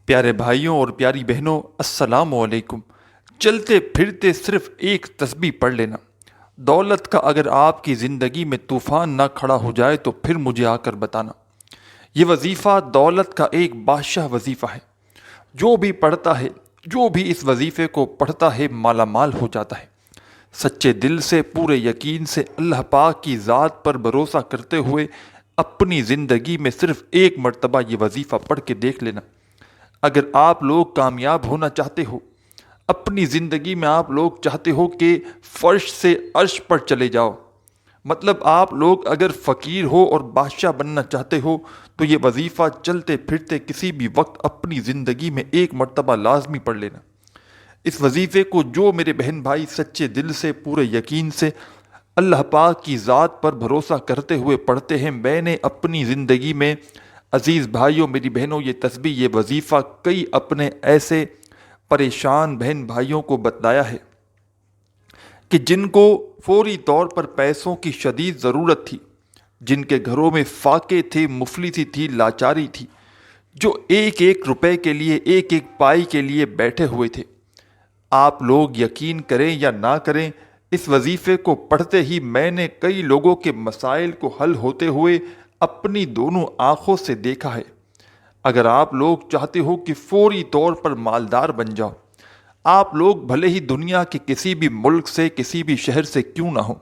پیارے بھائیوں اور پیاری بہنوں، السلام علیکم۔ چلتے پھرتے صرف ایک تسبیح پڑھ لینا۔ دولت کا اگر آپ کی زندگی میں طوفان نہ کھڑا ہو جائے تو پھر مجھے آ کر بتانا۔ یہ وظیفہ دولت کا ایک بادشاہ وظیفہ ہے۔ جو بھی پڑھتا ہے، جو بھی اس وظیفے کو پڑھتا ہے، مالا مال ہو جاتا ہے۔ سچے دل سے، پورے یقین سے، اللہ پاک کی ذات پر بھروسہ کرتے ہوئے اپنی زندگی میں صرف ایک مرتبہ یہ وظیفہ پڑھ کے دیکھ لینا۔ اگر آپ لوگ کامیاب ہونا چاہتے ہو، اپنی زندگی میں آپ لوگ چاہتے ہو کہ فرش سے عرش پر چلے جاؤ، مطلب آپ لوگ اگر فقیر ہو اور بادشاہ بننا چاہتے ہو تو یہ وظیفہ چلتے پھرتے کسی بھی وقت اپنی زندگی میں ایک مرتبہ لازمی پڑھ لینا۔ اس وظیفے کو جو میرے بہن بھائی سچے دل سے، پورے یقین سے، اللہ پاک کی ذات پر بھروسہ کرتے ہوئے پڑھتے ہیں، میں نے اپنی زندگی میں، عزیز بھائیوں، میری بہنوں، یہ تسبیح، یہ وظیفہ کئی اپنے ایسے پریشان بہن بھائیوں کو بتلایا ہے کہ جن کو فوری طور پر پیسوں کی شدید ضرورت تھی، جن کے گھروں میں فاقے تھے، مفلسی تھی، لاچاری تھی، جو ایک ایک روپے کے لیے، ایک ایک پائی کے لیے بیٹھے ہوئے تھے۔ آپ لوگ یقین کریں یا نہ کریں، اس وظیفے کو پڑھتے ہی میں نے کئی لوگوں کے مسائل کو حل ہوتے ہوئے اپنی دونوں آنکھوں سے دیکھا ہے۔ اگر آپ لوگ چاہتے ہو کہ فوری طور پر مالدار بن جاؤ، آپ لوگ بھلے ہی دنیا کے کسی بھی ملک سے، کسی بھی شہر سے کیوں نہ ہو،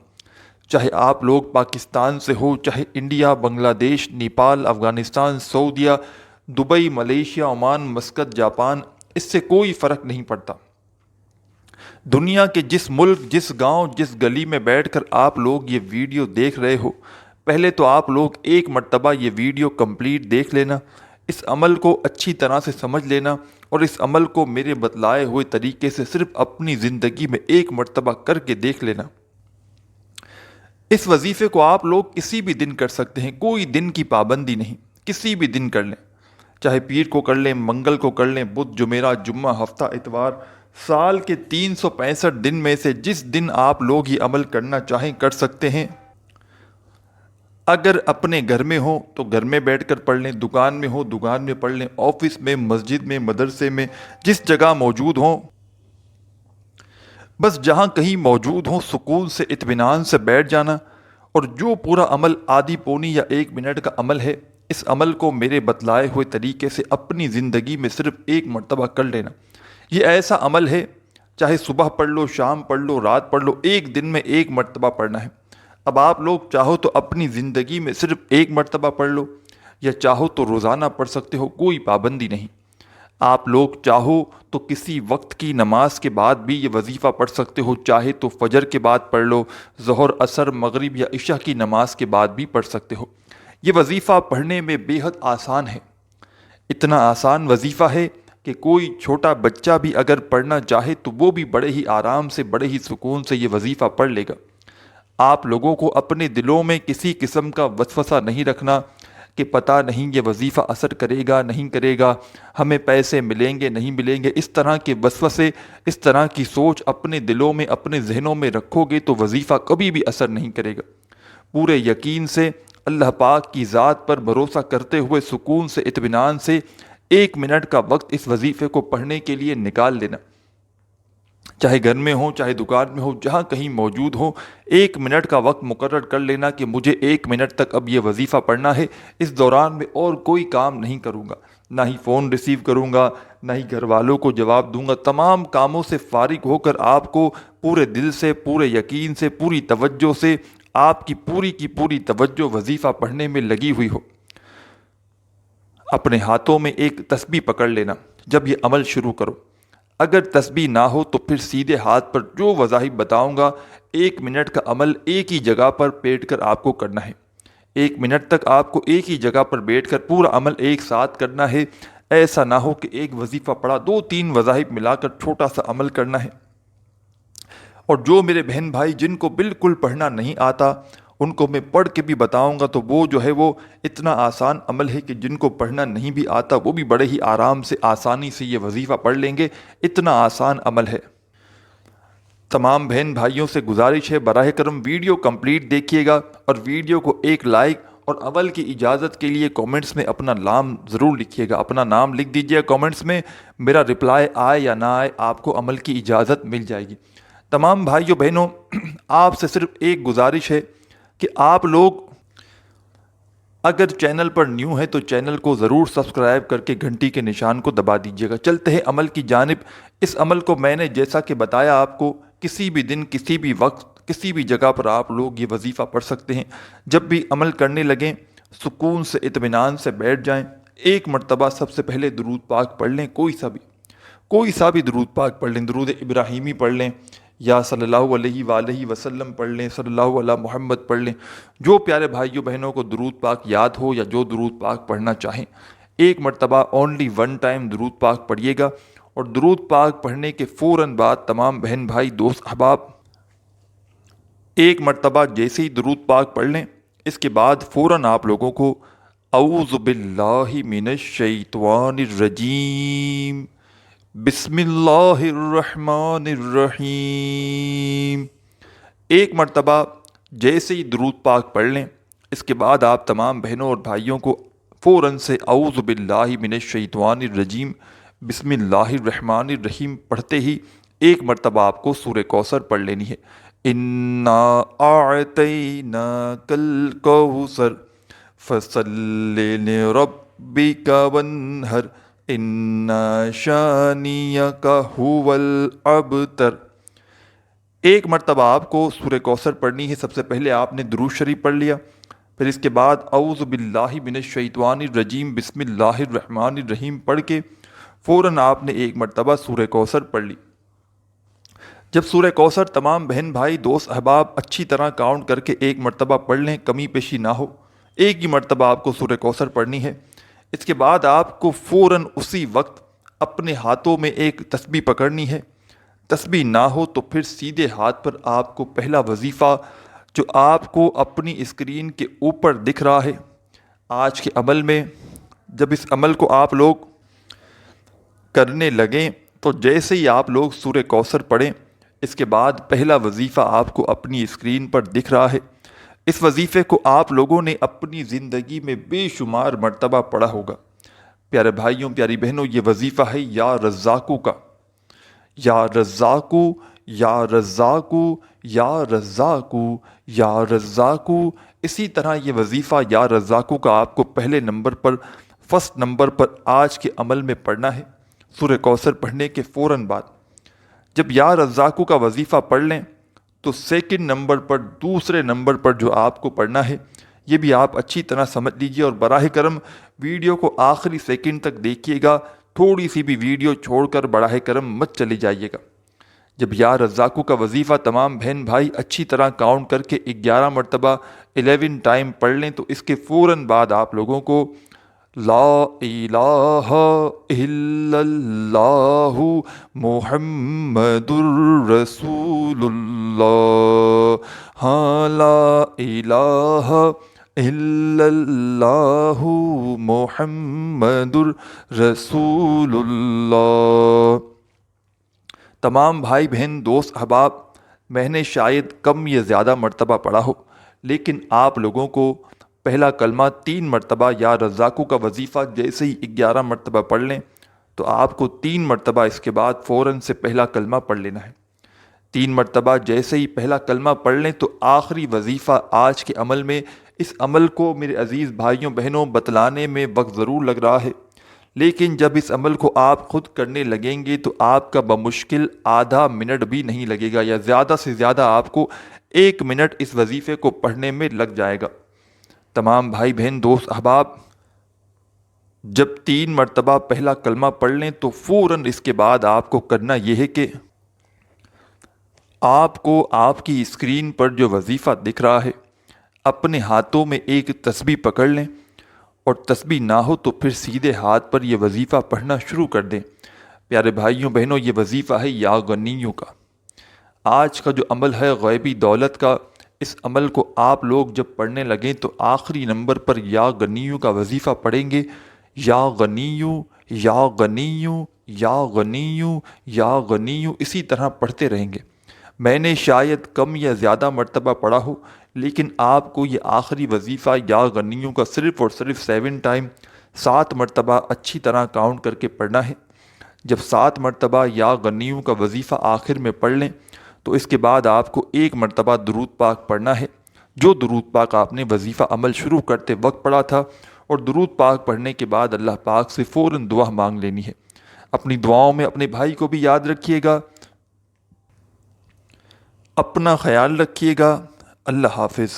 چاہے آپ لوگ پاکستان سے ہو، چاہے انڈیا، بنگلہ دیش، نیپال، افغانستان، سعودیہ، Dubai, Malaysia, Oman, Muscat, Japan, اس سے کوئی فرق نہیں پڑتا۔ دنیا کے جس ملک، جس گاؤں، جس گلی میں بیٹھ کر آپ لوگ یہ ویڈیو دیکھ رہے ہو، پہلے تو آپ لوگ ایک مرتبہ یہ ویڈیو کمپلیٹ دیکھ لینا، اس عمل کو اچھی طرح سے سمجھ لینا اور اس عمل کو میرے بتلائے ہوئے طریقے سے صرف اپنی زندگی میں ایک مرتبہ کر کے دیکھ لینا۔ اس وظیفے کو آپ لوگ کسی بھی دن کر سکتے ہیں، کوئی دن کی پابندی نہیں، کسی بھی دن کر لیں، چاہے پیر کو کر لیں، منگل کو کر لیں، بدھ، جمعرات، جمعہ، ہفتہ، اتوار، سال کے 365 دن میں سے جس دن آپ لوگ یہ عمل کرنا چاہیں کر سکتے ہیں۔ اگر اپنے گھر میں ہو تو گھر میں بیٹھ کر پڑھ لیں، دکان میں ہو دکان میں پڑھ لیں، آفس میں، مسجد میں، مدرسے میں، جس جگہ موجود ہوں، بس جہاں کہیں موجود ہوں سکون سے، اطمینان سے بیٹھ جانا، اور جو پورا عمل آدھی پونی یا 1 منٹ کا عمل ہے، اس عمل کو میرے بتلائے ہوئے طریقے سے اپنی زندگی میں صرف ایک مرتبہ کر لینا۔ یہ ایسا عمل ہے، چاہے صبح پڑھ لو، شام پڑھ لو، رات پڑھ لو، ایک دن میں ایک مرتبہ پڑھنا ہے۔ اب آپ لوگ چاہو تو اپنی زندگی میں صرف ایک مرتبہ پڑھ لو، یا چاہو تو روزانہ پڑھ سکتے ہو، کوئی پابندی نہیں۔ آپ لوگ چاہو تو کسی وقت کی نماز کے بعد بھی یہ وظیفہ پڑھ سکتے ہو، چاہے تو فجر کے بعد پڑھ لو، ظہر، عصر، مغرب یا عشاء کی نماز کے بعد بھی پڑھ سکتے ہو۔ یہ وظیفہ پڑھنے میں بے حد آسان ہے، اتنا آسان وظیفہ ہے کہ کوئی چھوٹا بچہ بھی اگر پڑھنا چاہے تو وہ بھی بڑے ہی آرام سے، بڑے ہی سکون سے یہ وظیفہ پڑھ لے گا۔ آپ لوگوں کو اپنے دلوں میں کسی قسم کا وسوسہ نہیں رکھنا کہ پتہ نہیں یہ وظیفہ اثر کرے گا نہیں کرے گا، ہمیں پیسے ملیں گے نہیں ملیں گے، اس طرح کے وسوسے، اس طرح کی سوچ اپنے دلوں میں، اپنے ذہنوں میں رکھو گے تو وظیفہ کبھی بھی اثر نہیں کرے گا۔ پورے یقین سے، اللہ پاک کی ذات پر بھروسہ کرتے ہوئے، سکون سے، اطمینان سے 1 منٹ کا وقت اس وظیفے کو پڑھنے کے لیے نکال لینا، چاہے گھر میں ہو، چاہے دکان میں ہو، جہاں کہیں موجود ہو، 1 منٹ کا وقت مقرر کر لینا کہ مجھے 1 منٹ تک اب یہ وظیفہ پڑھنا ہے۔ اس دوران میں اور کوئی کام نہیں کروں گا، نہ ہی فون ریسیو کروں گا، نہ ہی گھر والوں کو جواب دوں گا، تمام کاموں سے فارغ ہو کر آپ کو پورے دل سے، پورے یقین سے، پوری توجہ سے، آپ کی پوری توجہ وظیفہ پڑھنے میں لگی ہوئی ہو۔ اپنے ہاتھوں میں ایک تسبیح پکڑ لینا جب یہ عمل شروع کرو۔ اگر تسبیح نہ ہو تو پھر سیدھے ہاتھ پر جو وظائف بتاؤں گا، 1 منٹ کا عمل ایک ہی جگہ پر بیٹھ کر آپ کو کرنا ہے۔ 1 منٹ تک آپ کو ایک ہی جگہ پر بیٹھ کر پورا عمل ایک ساتھ کرنا ہے۔ ایسا نہ ہو کہ ایک وظیفہ پڑھا، 2-3 وظائف ملا کر چھوٹا سا عمل کرنا ہے۔ اور جو میرے بہن بھائی جن کو بالکل پڑھنا نہیں آتا، ان کو میں پڑھ کے بھی بتاؤں گا تو وہ جو ہے وہ اتنا آسان عمل ہے کہ جن کو پڑھنا نہیں بھی آتا وہ بھی بڑے ہی آرام سے، آسانی سے یہ وظیفہ پڑھ لیں گے، اتنا آسان عمل ہے۔ تمام بہن بھائیوں سے گزارش ہے، براہ کرم ویڈیو کمپلیٹ دیکھیے گا اور ویڈیو کو ایک لائک اور عمل کی اجازت کے لیے کامنٹس میں اپنا نام ضرور لکھیے گا، اپنا نام لکھ دیجیے کامنٹس میں، میرا رپلائی آئے یا نہ آئے آپ کو عمل کی اجازت مل جائے گی۔ تمام بھائیوں بہنوں، آپ سے صرف ایک گزارش ہے کہ آپ لوگ اگر چینل پر نیو ہے تو چینل کو ضرور سبسکرائب کر کے گھنٹی کے نشان کو دبا دیجیے گا۔ چلتے ہیں عمل کی جانب۔ اس عمل کو میں نے جیسا کہ بتایا آپ کو، کسی بھی دن، کسی بھی وقت، کسی بھی جگہ پر آپ لوگ یہ وظیفہ پڑھ سکتے ہیں۔ جب بھی عمل کرنے لگیں سکون سے، اطمینان سے بیٹھ جائیں، ایک مرتبہ سب سے پہلے درود پاک پڑھ لیں، کوئی سا بھی درود پاک پڑھ لیں، درود ابراہیمی پڑھ لیں یا صلی اللہ علیہ وآلہ وسلم پڑھ لیں، صلی اللہ علیہ محمد پڑھ لیں، جو پیارے بھائیوں بہنوں کو درود پاک یاد ہو یا جو درود پاک پڑھنا چاہیں، ایک مرتبہ اونلی ون ٹائم درود پاک پڑھیے گا۔ اور درود پاک پڑھنے کے فوراً بعد تمام بہن بھائی دوست احباب ایک مرتبہ جیسے ہی درود پاک پڑھ لیں، اس کے بعد فوراً آپ لوگوں کو اعوذ باللہ من الشیطان الرجیم بسم اللہ الرحمن الرحیم ایک مرتبہ جیسے ہی درود پاک پڑھ لیں، اس کے بعد آپ تمام بہنوں اور بھائیوں کو فوراً سے اعوذ باللہ من الشیطان الرجیم بسم اللہ الرحمن الرحیم پڑھتے ہی ایک مرتبہ آپ کو سورہ کوثر پڑھ لینی ہے۔ انا اعطیناک الکوثر فصل لربک وانحر ان شانیک هو الابتر۔ ایک مرتبہ آپ کو سورہ کوثر پڑھنی ہے۔ سب سے پہلے آپ نے درود شریف پڑھ لیا، پھر اس کے بعد اعوذ باللہ من الشیطان الرجیم بسم اللہ الرحمن الرحیم پڑھ کے فوراً آپ نے ایک مرتبہ سورہ کوثر پڑھ لی۔ جب سورہ کوثر تمام بہن بھائی دوست احباب اچھی طرح کاؤنٹ کر کے ایک مرتبہ پڑھ لیں، کمی پیشی نہ ہو، ایک ہی مرتبہ آپ کو سورہ کوثر پڑھنی ہے۔ اس کے بعد آپ کو فوراً اسی وقت اپنے ہاتھوں میں ایک تسبیح پکڑنی ہے۔ تسبیح نہ ہو تو پھر سیدھے ہاتھ پر آپ کو پہلا وظیفہ جو آپ کو اپنی اسکرین کے اوپر دکھ رہا ہے آج کے عمل میں، جب اس عمل کو آپ لوگ کرنے لگیں تو جیسے ہی آپ لوگ سورہ کوثر پڑھیں، اس کے بعد پہلا وظیفہ آپ کو اپنی اسکرین پر دکھ رہا ہے۔ اس وظیفے کو آپ لوگوں نے اپنی زندگی میں بے شمار مرتبہ پڑھا ہوگا۔ پیارے بھائیوں، پیاری بہنوں، یہ وظیفہ ہے یا رزاقو کا، یا رزاقو، یا رزاقو، یا رزاقو، یا رزاقو۔ اسی طرح یہ وظیفہ یا رزاقو کا آپ کو پہلے نمبر پر، فرسٹ نمبر پر آج کے عمل میں پڑھنا ہے سورہ کوثر پڑھنے کے فوراً بعد۔ جب یا رزاقو کا وظیفہ پڑھ لیں تو سیکنڈ نمبر پر، دوسرے نمبر پر جو آپ کو پڑھنا ہے، یہ بھی آپ اچھی طرح سمجھ لیجئے اور براہ کرم ویڈیو کو آخری سیکنڈ تک دیکھیے گا، تھوڑی سی بھی ویڈیو چھوڑ کر براہ کرم مت چلے جائیے گا۔ جب یا رزاقو کا وظیفہ تمام بہن بھائی اچھی طرح کاؤنٹ کر کے 11 مرتبہ 11 ٹائم پڑھ لیں تو اس کے فوراً بعد آپ لوگوں کو لا الہ الا اللہ محمد الرسول اللہ، ہاں لا الہ الا اللہ محمد الرسول اللہ۔ تمام بھائی بہن دوست احباب، میں نے شاید کم یا زیادہ مرتبہ پڑھا ہو، لیکن آپ لوگوں کو پہلا کلمہ 3 مرتبہ یا رزاقو کا وظیفہ جیسے ہی 11 مرتبہ پڑھ لیں تو آپ کو 3 مرتبہ اس کے بعد فوراً سے پہلا کلمہ پڑھ لینا ہے۔ 3 مرتبہ جیسے ہی پہلا کلمہ پڑھ لیں تو آخری وظیفہ آج کے عمل میں، اس عمل کو میرے عزیز بھائیوں بہنوں بتلانے میں وقت ضرور لگ رہا ہے، لیکن جب اس عمل کو آپ خود کرنے لگیں گے تو آپ کا بمشکل آدھا منٹ بھی نہیں لگے گا، یا زیادہ سے زیادہ آپ کو 1 منٹ اس وظیفے کو پڑھنے میں لگ جائے گا۔ تمام بھائی بہن دوست احباب، جب 3 مرتبہ پہلا کلمہ پڑھ لیں تو فوراً اس کے بعد آپ کو کرنا یہ ہے کہ آپ کو آپ کی اسکرین پر جو وظیفہ دکھ رہا ہے اپنے ہاتھوں میں ایک تسبیح پکڑ لیں، اور تسبیح نہ ہو تو پھر سیدھے ہاتھ پر یہ وظیفہ پڑھنا شروع کر دیں۔ پیارے بھائیوں بہنوں، یہ وظیفہ ہے یا غنیوں کا۔ آج کا جو عمل ہے غیبی دولت کا، اس عمل کو آپ لوگ جب پڑھنے لگیں تو آخری نمبر پر یا غنیوں کا وظیفہ پڑھیں گے، یا غنیوں، یا غنیوں، یا غنیوں، یا غنیوں، اسی طرح پڑھتے رہیں گے۔ میں نے شاید کم یا زیادہ مرتبہ پڑھا ہو، لیکن آپ کو یہ آخری وظیفہ یا غنیوں کا صرف اور صرف 7 ٹائم 7 مرتبہ اچھی طرح کاؤنٹ کر کے پڑھنا ہے۔ جب 7 مرتبہ یا غنیوں کا وظیفہ آخر میں پڑھ لیں تو اس کے بعد آپ کو 1 مرتبہ درود پاک پڑھنا ہے، جو درود پاک آپ نے وظیفہ عمل شروع کرتے وقت پڑھا تھا، اور درود پاک پڑھنے کے بعد اللہ پاک سے فوراً دعا مانگ لینی ہے۔ اپنی دعاؤں میں اپنے بھائی کو بھی یاد رکھیے گا، اپنا خیال رکھیے گا۔ اللہ حافظ۔